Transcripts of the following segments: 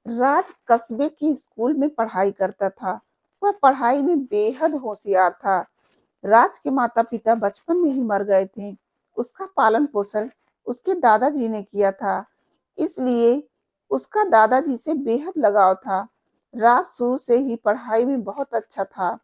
राज कस्बे की स्कूल में पढ़ाई करता था। वह पढ़ाई में बेहद होशियार था। राज के माता-पिता बचपन में ही मर गए थे। उसका पालन-पोषण उसके दादाजी ने किया था, इसलिए उसका दादाजी से बेहद लगाव था। राज शुरू से ही पढ़ाई में बहुत अच्छा था।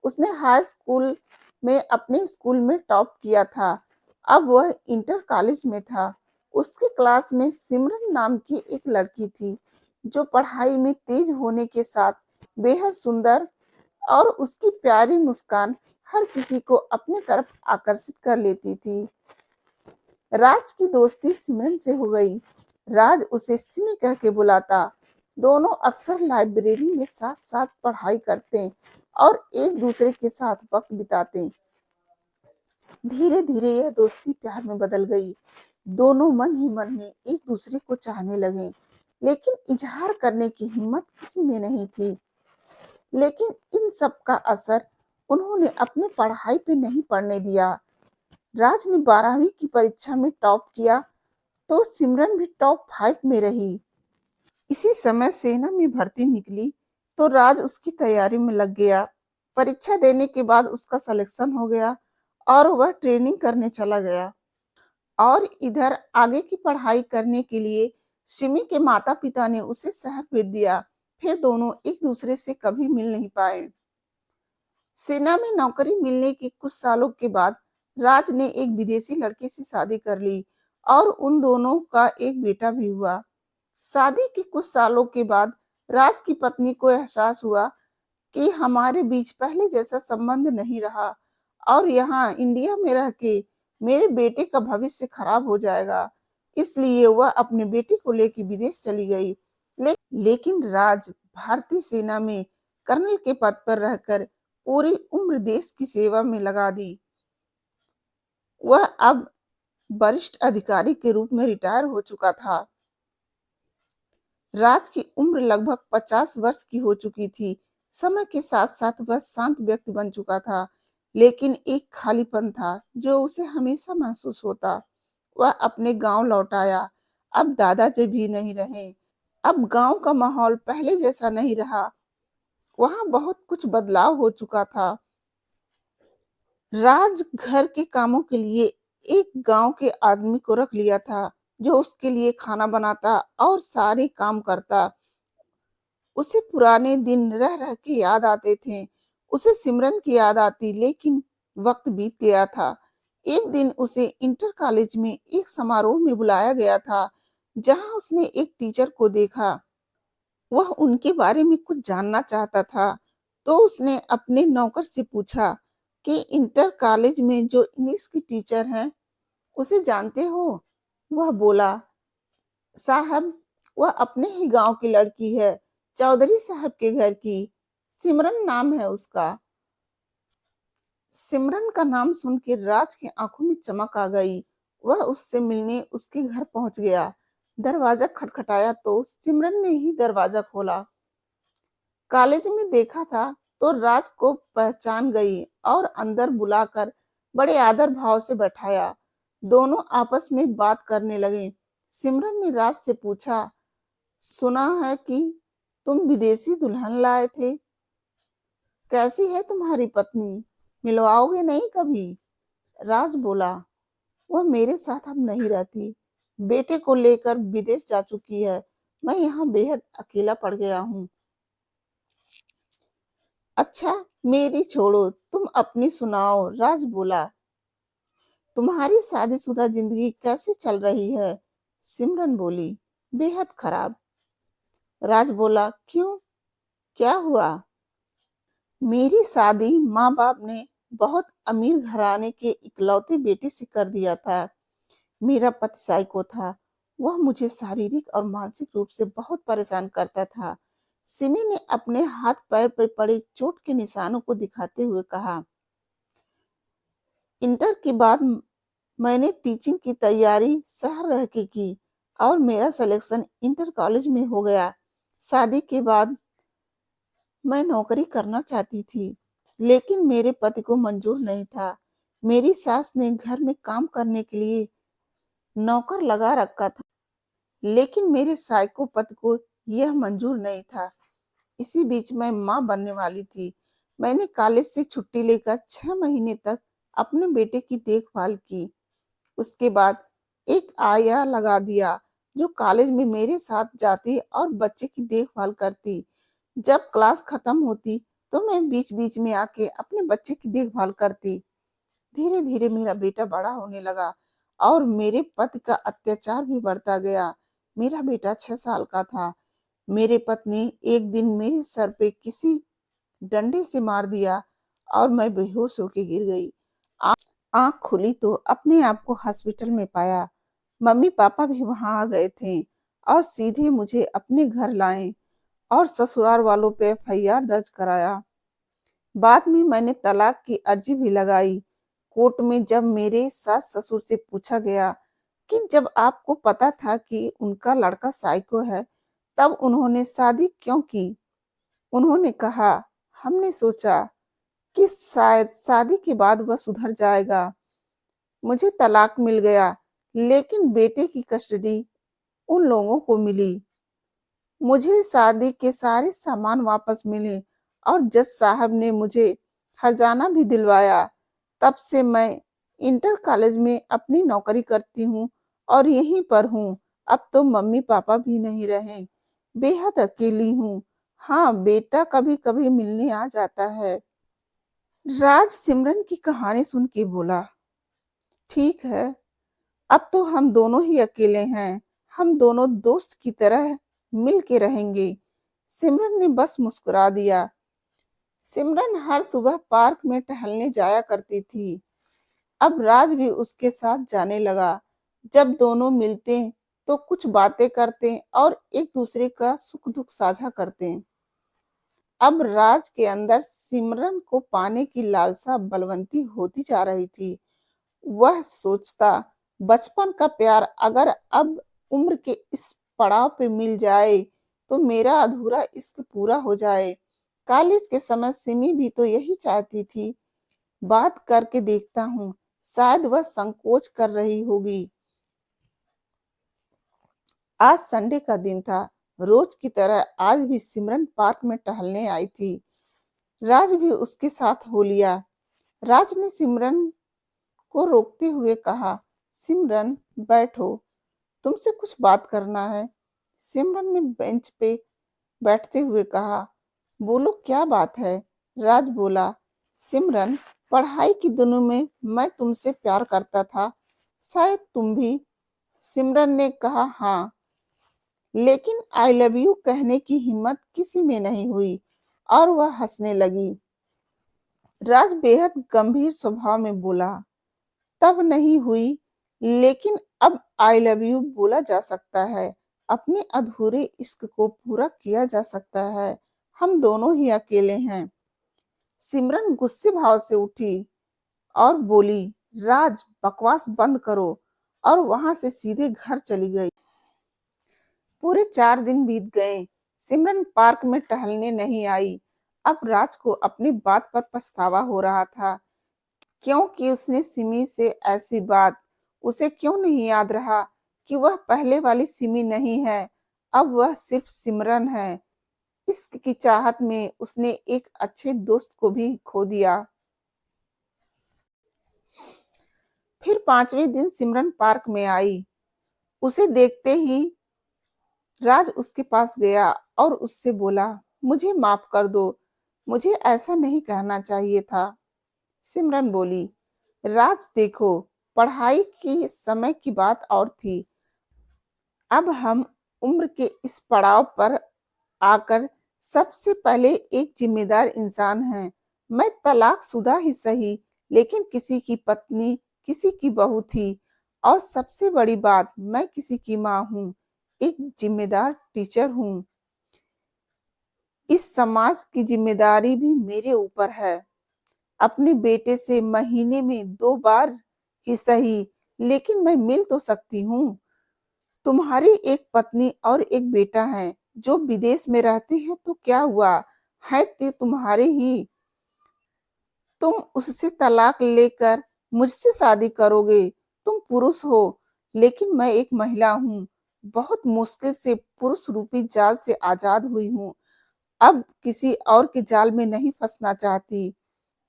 उसने हाई स्कूल में अपने स्कूल में टॉप किया था। अब वह इंटर कॉलेज में था। उसकी क्लास में सिमरन नाम की एक लड़की थी, जो पढ़ाई में तेज होने के साथ बेहद सुंदर और उसकी प्यारी मुस्कान हर किसी को अपने तरफ आकर्षित कर लेती थी। राज की दोस्ती सिमरन से हो गई। राज उसे सिमी कह के बुलाता। दोनों अक्सर लाइब्रेरी में साथ साथ पढ़ाई करते और एक दूसरे के साथ वक्त बिताते। धीरे धीरे यह दोस्ती प्यार में बदल गई। दोनों मन ही मन में एक दूसरे को चाहने लगे, लेकिन इजहार करने की हिम्मत किसी में नहीं थी। लेकिन इन सब का असर उन्होंने अपनी पढ़ाई पे नहीं पड़ने दिया। राज ने 12वीं की परीक्षा में टॉप किया, तो सिमरन भी टॉप 5 में रही। इसी समय सेना में भर्ती निकली, तो राज उसकी तैयारी में लग गया। परीक्षा देने के बाद उसका सिलेक्शन हो गया और वह ट्रेनिंग करने चला गया। और इधर आगे की पढ़ाई करने के लिए सिमी के माता-पिता ने उसे शहर भेज दिया। फिर दोनों एक दूसरे से कभी मिल नहीं पाए। सेना में नौकरी मिलने के कुछ सालों के बाद राज ने एक विदेशी लड़की से शादी कर ली और उन दोनों का एक बेटा भी हुआ। शादी के कुछ सालों के बाद राज की पत्नी को एहसास हुआ कि हमारे बीच पहले जैसा संबंध नहीं रहा और यहाँ इंडिया में रह के मेरे बेटे का भविष्य खराब हो जाएगा। इसलिए वह अपने बेटे को लेकर विदेश चली गई। लेकिन राज भारतीय सेना में कर्नल के पद पर रहकर पूरी उम्र देश की सेवा में लगा दी। वह अब वरिष्ठ अधिकारी के रूप में रिटायर हो चुका था। राज की उम्र लगभग 50 वर्ष की हो चुकी थी। समय के साथ साथ वह शांत व्यक्ति बन चुका था, लेकिन एक खालीपन था जो उसे हमेशा महसूस होता। वह अपने गांव लौट आया। अब दादाजी भी नहीं रहे। अब गांव का माहौल पहले जैसा नहीं रहा। वहां बहुत कुछ बदलाव हो चुका था। राज घर के कामों के लिए एक गांव के आदमी को रख लिया था, जो उसके लिए खाना बनाता और सारे काम करता। उसे पुराने दिन रह रह के याद आते थे। उसे सिमरन की याद आती, लेकिन वक्त बीत गया था। एक दिन उसे इंटर कॉलेज में एक समारोह में बुलाया गया था, जहां उसने एक टीचर को देखा। वह उनके बारे में कुछ जानना चाहता था, तो उसने अपने नौकर से पूछा कि इंटर कॉलेज में जो इंग्लिश की टीचर हैं, उसे जानते हो? वह बोला, साहब, वह अपने ही गांव की लड़की है, चौधरी साहब के घर की। सिमरन नाम है उसका। सिमरन का नाम सुन के राज की आंखों में चमक आ गई। वह उससे मिलने उसके घर पहुंच गया। दरवाजा खटखटाया तो सिमरन ने ही दरवाजा खोला। कॉलेज में देखा था तो राज को पहचान गई और अंदर बुलाकर बड़े आदर भाव से बैठाया। दोनों आपस में बात करने लगे। सिमरन ने राज से पूछा, सुना है कि तुम विदेशी दुल्हन लाए थे। कैसी है तुम्हारी पत्नी? मिलवाओगे नहीं कभी? राज बोला, वह मेरे साथ अब नहीं रहती। बेटे को लेकर विदेश जा चुकी है। मैं यहाँ बेहद अकेला पड़ गया हूँ। अच्छा, मेरी छोड़ो, तुम अपनी सुनाओ। राज बोला, तुम्हारी शादीशुदा जिंदगी कैसे चल रही है? सिमरन बोली, बेहद खराब। राज बोला, क्यों? क्या हुआ? मेरी शादी माँ बाप ने बहुत अमीर घराने के इकलौते बेटे से कर दिया था। मेरा पति साइको था। वह मुझे शारीरिक और मानसिक रूप से बहुत परेशान करता था। सिमी ने अपने हाथ पैर पर पड़े चोट के निशानों को दिखाते हुए कहा, इंटर के बाद मैंने टीचिंग की तैयारी शहर रह के की और मेरा सिलेक्शन इंटर कॉलेज में हो गया। शादी के बाद मैं नौकरी करना चाहती थी, लेकिन मेरे पति को मंजूर नहीं था। मेरी सास ने घर में काम करने के लिए नौकर लगा रखा था, लेकिन मेरे साइको पति को यह मंजूर नहीं था। इसी बीच मैं माँ बनने वाली थी। मैंने कॉलेज से छुट्टी लेकर 6 महीने तक अपने बेटे की देखभाल की। उसके बाद एक आया लगा दिया जो कॉलेज में मेरे साथ जाती और बच्चे की देखभाल करती। जब क्लास खत्म होती तो मैं बीच-बीच में आके अपने बच्चे की देखभाल करती। धीरे-धीरे मेरा बेटा बड़ा होने लगा और मेरे पति का अत्याचार भी बढ़ता गया। मेरा बेटा 6 साल का था। मेरे पत्नी एक दिन मेरे सर पे किसी डंडे से मार दिया और मैं बेहोश होके गिर गई। आँख खुली तो अपने आप को हॉस्पिटल में पाया। मम्मी-पापा भी वहाँ आ गए थे और सीधे मुझे अपने घर लाए और ससुराल वालों पे एफआईआर दर्ज कराया। बाद में मैंने तलाक की अर्जी भी लगाई। कोर्ट में जब मेरे सास-ससुर से पूछा गया कि जब आपको पता था कि उनका लड़का साइको है, तब उन्होंने शादी क्यों की? उन्होंने कहा, हमने सोचा कि शायद शादी के बाद वह सुधर जाएगा। मुझे तलाक मिल गया, लेकिन बेटे की कस्टडी उन लोगों को मिली। मुझे शादी के सारे सामान वापस मिले और जज साहब ने मुझे हर्जाना भी दिलवाया। तब से मैं इंटर कॉलेज में अपनी नौकरी करती हूँ और यहीं पर हूँ। अब तो मम्मी-पापा भी नहीं रहे। बेहद अकेली हूँ। हाँ, बेटा कभी-कभी मिलने आ जाता है। राज सिमरन की कहानी सुन के बोला, ठीक है, अब तो हम दोनों ही अकेले हैं। हम दोनों दोस्त की तरह मिल के रहेंगे। सिमरन ने बस मुस्कुरा दिया। सिमरन हर सुबह पार्क में टहलने जाया करती थी। अब राज भी उसके साथ जाने लगा। जब दोनों मिलते तो कुछ बातें करते और एक दूसरे का सुख दुख साझा करते। अब राज के अंदर सिमरन को पाने की लालसा बलवंती होती जा रही थी। वह सोचता, बचपन का प्यार अगर अब उम्र के इस पड़ाव पे मिल जाए तो मेरा अधूरा इश्क पूरा हो जाए। कॉलेज के समय सिमी भी तो यही चाहती थी। बात करके देखता हूँ, शायद वह संकोच कर रही होगी। आज संडे का दिन था। रोज की तरह आज भी सिमरन पार्क में टहलने आई थी। राज भी उसके साथ हो लिया। राज ने सिमरन को रोकते हुए कहा, सिमरन बैठो, तुमसे कुछ बात करना है। सिमरन ने बेंच पे बैठते हुए कहा, बोलो क्या बात है? राज बोला, सिमरन, पढ़ाई की दिनों में मैं तुमसे प्यार करता था, शायद तुम भी। सिमरन ने कहा, हाँ, लेकिन आई लव यू कहने की हिम्मत किसी में नहीं हुई और वह हंसने लगी। राज बेहद गंभीर स्वभाव में बोला, तब नहीं हुई, लेकिन अब आई लव यू बोला जा सकता है। अपने अधूरे इश्क को पूरा किया जा सकता है। हम दोनों ही अकेले हैं। सिमरन गुस्से भाव से उठी और बोली, राज बकवास बंद करो, और वहां से सीधे घर चली गई। पूरे 4 दिन बीत गए। सिमरन पार्क में टहलने नहीं आई। अब राज को अपनी बात पर पछतावा हो रहा था। क्योंकि उसने सिमी से ऐसी बात, उसे क्यों नहीं याद रहा कि वह पहले वाली सिमी नहीं है, अब वह सिर्फ सिमरन है। इश्क की चाहत में उसने एक अच्छे दोस्त को भी खो दिया। फिर 5वें दिन सिमरन पार्क में आई। उसे देखते ही राज उसके पास गया और उससे बोला, मुझे माफ कर दो, मुझे ऐसा नहीं कहना चाहिए था। सिमरन बोली, राज देखो, पढ़ाई की समय की बात और थी। अब हम उम्र के इस पड़ाव पर आकर सबसे पहले एक जिम्मेदार इंसान हैं। मैं तलाकशुदा ही सही, लेकिन किसी की पत्नी, किसी की बहू थी, और सबसे बड़ी बात, मैं किसी की माँ हूँ, एक जिम्मेदार टीचर हूँ। इस समाज की जिम्मेदारी भी मेरे ऊपर है। अपने बेटे से महीने में 2 बार ही सही, लेकिन मैं मिल तो सकती हूँ। तुम्हारी एक पत्नी और एक बेटा है जो विदेश में रहते हैं, तो क्या हुआ, है तो तुम्हारे ही। तुम उससे तलाक लेकर मुझसे शादी करोगे। तुम पुरुष हो, लेकिन मैं एक महिला हूँ। बहुत मुश्किल से पुरुष रूपी जाल से आजाद हुई हूँ। अब किसी और के जाल में नहीं फंसना चाहती।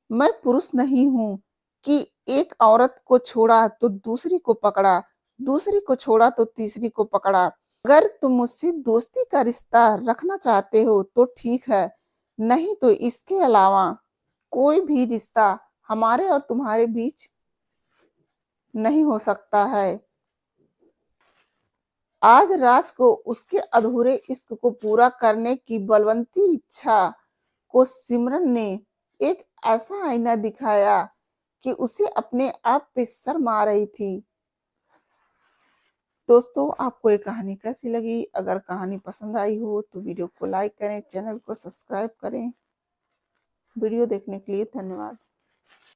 मैं पुरुष नहीं हूँ कि एक औरत को छोड़ा तो दूसरी को पकड़ा, दूसरी को छोड़ा तो तीसरी को पकड़ा। अगर तुम मुझसे दोस्ती का रिश्ता रखना चाहते हो तो ठीक है, नहीं तो इसके अलावा कोई भी रिश्ता हमारे और तुम्हारे बीच नहीं हो सकता है। आज राज को उसके अधूरे इश्क को पूरा करने की बलवंती इच्छा को सिमरन ने एक ऐसा आईना दिखाया कि उसे अपने आप पे शर्म आ रही थी। दोस्तों, आपको ये कहानी कैसी लगी? अगर कहानी पसंद आई हो तो वीडियो को लाइक करें, चैनल को सब्सक्राइब करें। वीडियो देखने के लिए धन्यवाद।